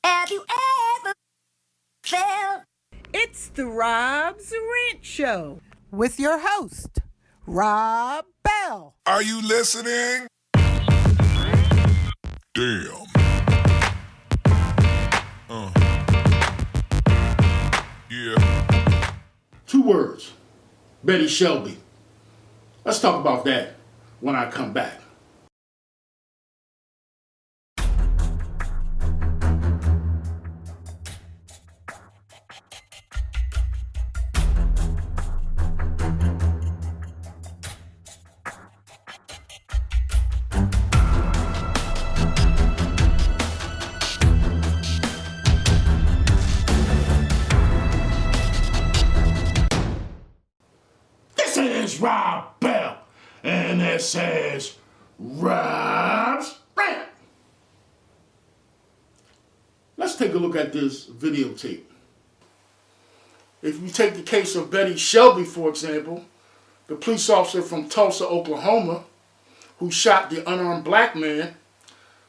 Have you ever felt? It's the Rob's Rant Show. With your host, Rob Bell. Are you listening? Damn. Yeah. Two words. Betty Shelby. Let's talk about that when I come back. This is Rob Bell, and this is Rob's Rant. Let's take a look at this videotape. If you take the case of Betty Shelby, for example, the police officer from Tulsa, Oklahoma, who shot the unarmed black man,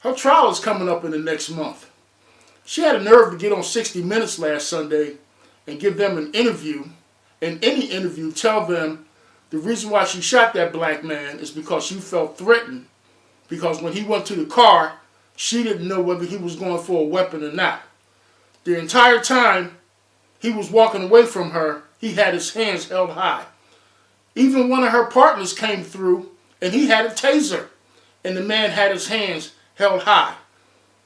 her trial is coming up in the next month. She had a nerve to get on 60 Minutes last Sunday and give them an interview. In any interview, tell them the reason why she shot that black man is because she felt threatened. Because when he went to the car, she didn't know whether he was going for a weapon or not. The entire time he was walking away from her, he had his hands held high. Even one of her partners came through and he had a taser, and the man had his hands held high.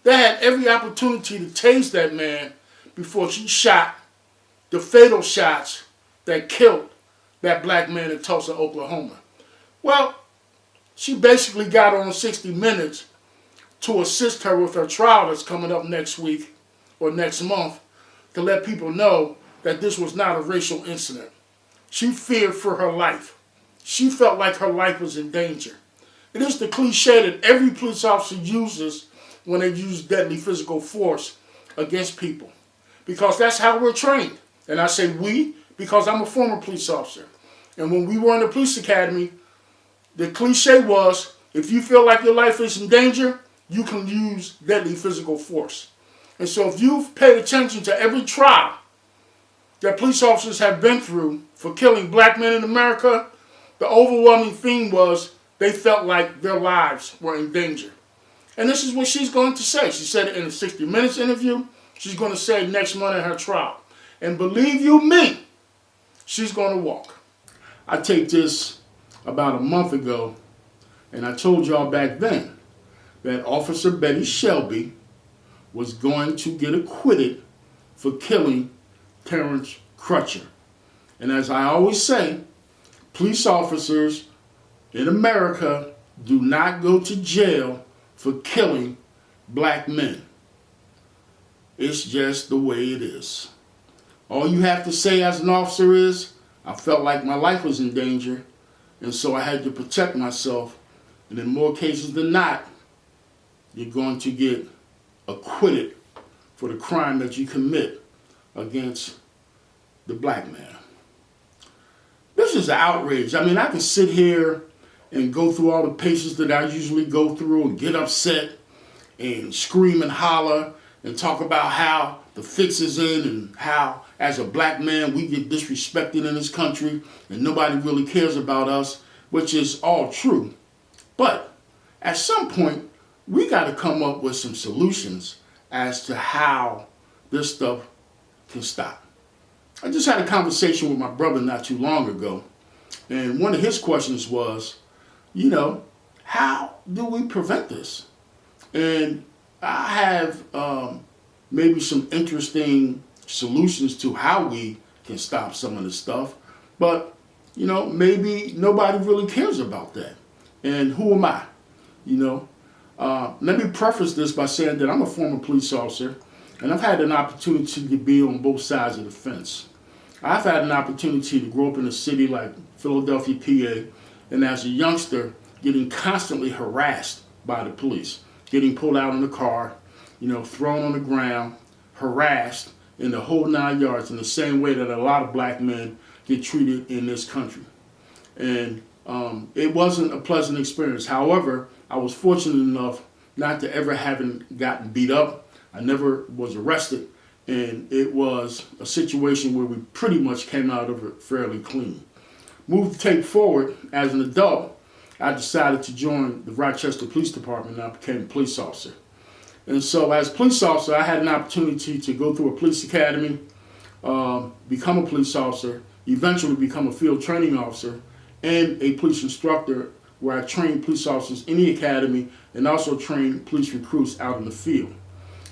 They had every opportunity to tase that man before she shot the fatal shots that killed that black man in Tulsa, Oklahoma. Well, she basically got on 60 Minutes to assist her with her trial that's coming up next week or next month, to let people know that this was not a racial incident. She feared for her life. She felt like her life was in danger. It is the cliche that every police officer uses when they use deadly physical force against people, because that's how we're trained. And I say we because I'm a former police officer. And when we were in the police academy, the cliche was, if you feel like your life is in danger, you can use deadly physical force. And so if you've paid attention to every trial that police officers have been through for killing black men in America, the overwhelming theme was they felt like their lives were in danger. And this is what she's going to say. She said it in a 60 Minutes interview. She's going to say it next month in her trial. And believe you me, she's going to walk. I taped this about a month ago, and I told y'all back then that Officer Betty Shelby was going to get acquitted for killing Terrence Crutcher. And as I always say, police officers in America do not go to jail for killing black men. It's just the way it is. All you have to say as an officer is, I felt like my life was in danger, and so I had to protect myself. And in more cases than not, you're going to get acquitted for the crime that you commit against the black man. This is an outrage. I mean, I can sit here and go through all the paces that I usually go through and get upset and scream and holler and talk about how the fix is in and how, as a black man, we get disrespected in this country and nobody really cares about us, which is all true. But at some point, we got to come up with some solutions as to how this stuff can stop. I just had a conversation with my brother not too long ago, and one of his questions was, how do we prevent this? And I have maybe some interesting solutions to how we can stop some of this stuff, but maybe nobody really cares about that. And who am I? Let me preface this by saying that I'm a former police officer, and I've had an opportunity to be on both sides of the fence. I've had an opportunity to grow up in a city like Philadelphia, PA, and as a youngster, getting constantly harassed by the police, getting pulled out in the car, thrown on the ground, harassed in the whole 9 yards, in the same way that a lot of black men get treated in this country. And it wasn't a pleasant experience. However, I was fortunate enough not to ever having gotten beat up, I never was arrested, and it was a situation where we pretty much came out of it fairly clean. Move the tape forward, as an adult, I decided to join the Rochester Police Department, and I became a police officer. And so as a police officer, I had an opportunity to go through a police academy, become a police officer, eventually become a field training officer, and a police instructor, where I trained police officers in the academy and also trained police recruits out in the field.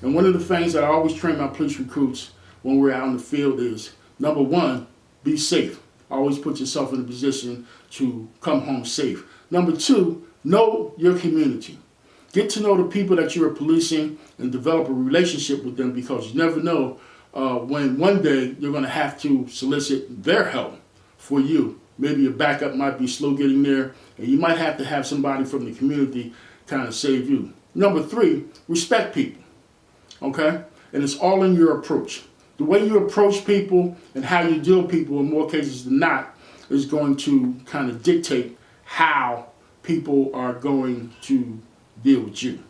And one of the things that I always train my police recruits when we're out in the field is, number one, be safe. Always put yourself in a position to come home safe. Number two, know your community. Get to know the people that you are policing and develop a relationship with them, because you never know when one day you're going to have to solicit their help for you. Maybe your backup might be slow getting there, and you might have to have somebody from the community kind of save you. Number three, respect people, okay? And it's all in your approach. The way you approach people and how you deal with people, in more cases than not, is going to kind of dictate how people are going to deal with you.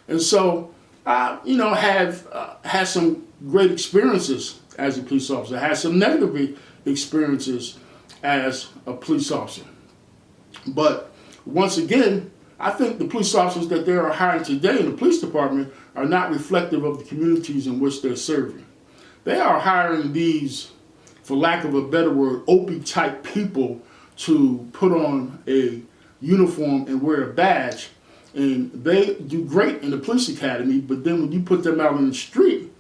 And so, have had some great experiences as a police officer. I had some negative experiences as a police officer. But once again, I think the police officers that they are hiring today in the police department are not reflective of the communities in which they're serving. They are hiring these, for lack of a better word, Opie type people to put on a uniform and wear a badge. And they do great in the police academy, but then when you put them out in the street,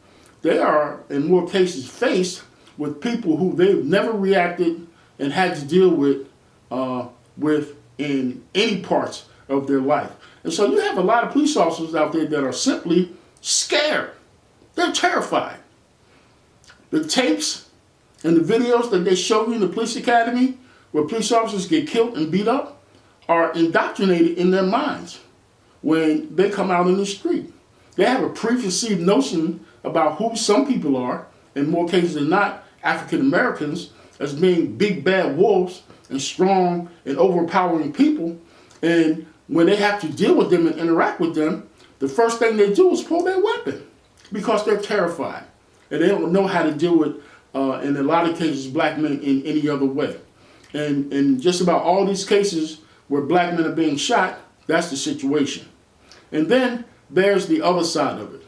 they are, in more cases, faced with people who they've never reacted and had to deal with in any parts of their life. And so you have a lot of police officers out there that are simply scared. They're terrified. The tapes and the videos that they show you in the police academy, where police officers get killed and beat up, are indoctrinated in their minds when they come out in the street. They have a preconceived notion about who some people are, in more cases than not, African Americans, as being big bad wolves and strong and overpowering people. And when they have to deal with them and interact with them, the first thing they do is pull their weapon, because they're terrified. And they don't know how to deal with, in a lot of cases, black men in any other way. And in just about all these cases where black men are being shot, that's the situation. And then there's the other side of it.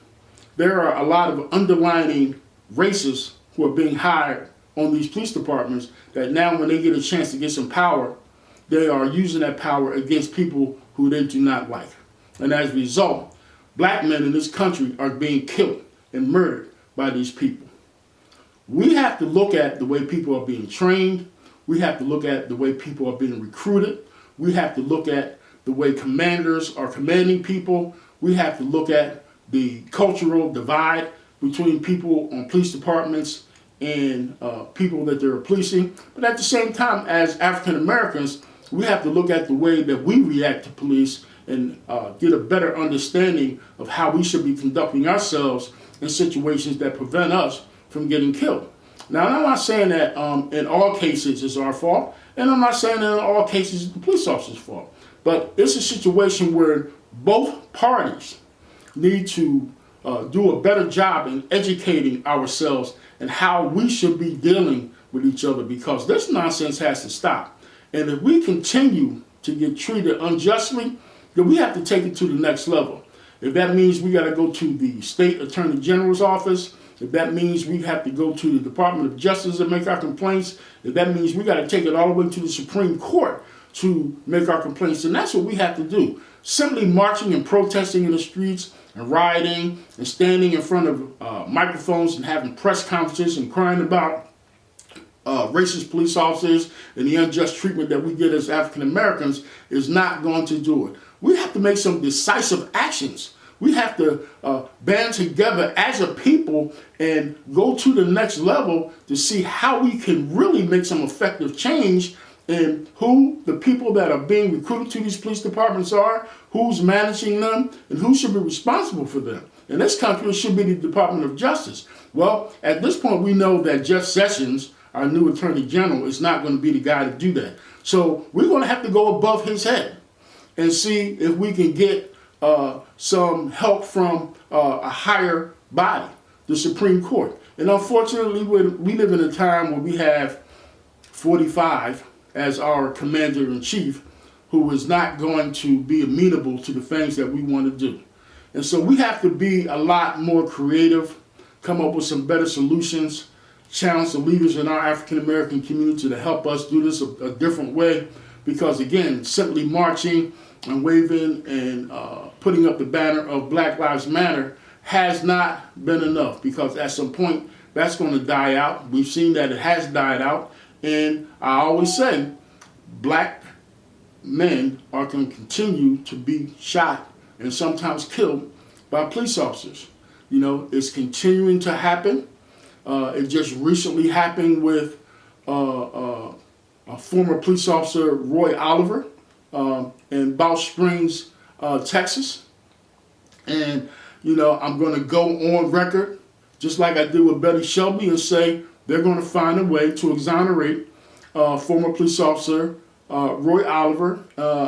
There are a lot of underlining racists who are being hired on these police departments that now, when they get a chance to get some power, they are using that power against people who they do not like. And as a result, black men in this country are being killed and murdered by these people. We have to look at the way people are being trained. We have to look at the way people are being recruited. We have to look at the way commanders are commanding people. We have to look at the cultural divide between people on police departments and people that they're policing. But at the same time, as African Americans, we have to look at the way that we react to police and get a better understanding of how we should be conducting ourselves in situations that prevent us from getting killed. Now, I'm not saying that in all cases it's our fault, and I'm not saying that in all cases it's the police officer's fault. But it's a situation where both parties need to do a better job in educating ourselves and how we should be dealing with each other, because this nonsense has to stop. And if we continue to get treated unjustly, then we have to take it to the next level. If that means we got to go to the state attorney general's office, if that means we have to go to the Department of Justice and make our complaints, if that means we got to take it all the way to the Supreme Court to make our complaints, and that's what we have to do. Simply marching and protesting in the streets and rioting and standing in front of microphones and having press conferences and crying about racist police officers and the unjust treatment that we get as African Americans is not going to do it. We have to make some decisive actions. We have to band together as a people and go to the next level to see how we can really make some effective change in who the people that are being recruited to these police departments are, who's managing them, and who should be responsible for them. In this country, it should be the Department of Justice. Well, at this point, we know that Jeff Sessions, our new Attorney General, is not going to be the guy to do that. So we're going to have to go above his head and see if we can get some help from a higher body, the Supreme Court. And unfortunately, we live in a time where we have 45 as our commander-in-chief who is not going to be amenable to the things that we want to do. And so we have to be a lot more creative, come up with some better solutions, challenge the leaders in our African-American community to help us do this a different way. Because again, simply marching and waving and putting up the banner of Black Lives Matter has not been enough, because at some point that's going to die out. We've seen that it has died out. And I always say, black men are going to continue to be shot and sometimes killed by police officers. You know, it's continuing to happen. It just recently happened with a former police officer, Roy Oliver, in Balch Springs, Texas. And, you know, I'm going to go on record, just like I did with Betty Shelby, and say they're going to find a way to exonerate former police officer Roy Oliver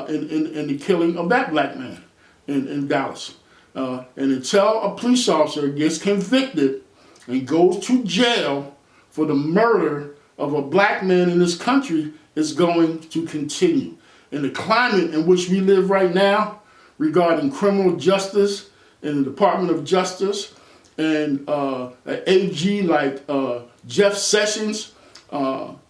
in the killing of that black man in Dallas. And until a police officer gets convicted and goes to jail for the murder of a black man in this country, is going to continue. In the climate in which we live right now, regarding criminal justice in the Department of Justice, and an AG like Jeff Sessions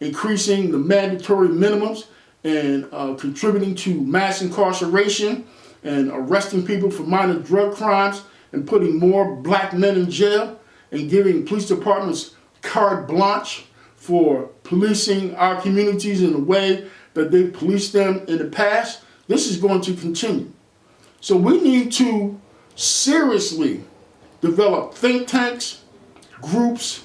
increasing the mandatory minimums and contributing to mass incarceration and arresting people for minor drug crimes and putting more black men in jail and giving police departments carte blanche for policing our communities in the way that they policed them in the past. This is going to continue. So we need to seriously develop think tanks, groups,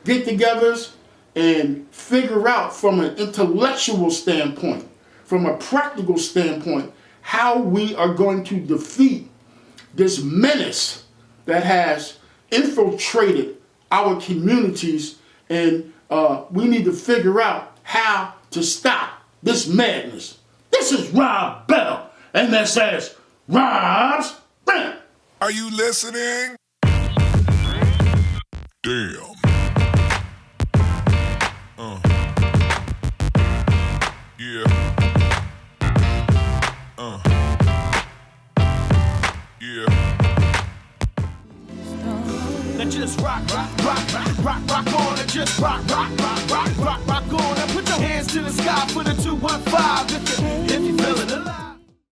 get-togethers, and figure out from an intellectual standpoint, from a practical standpoint, how we are going to defeat this menace that has infiltrated our communities, and we need to figure out how to stop this madness. This is Rob Bell, and this is Rob's Rant. Are you listening? Damn. Yeah. Yeah. Now just rock on and just rock on and put your hands to the sky for the 215.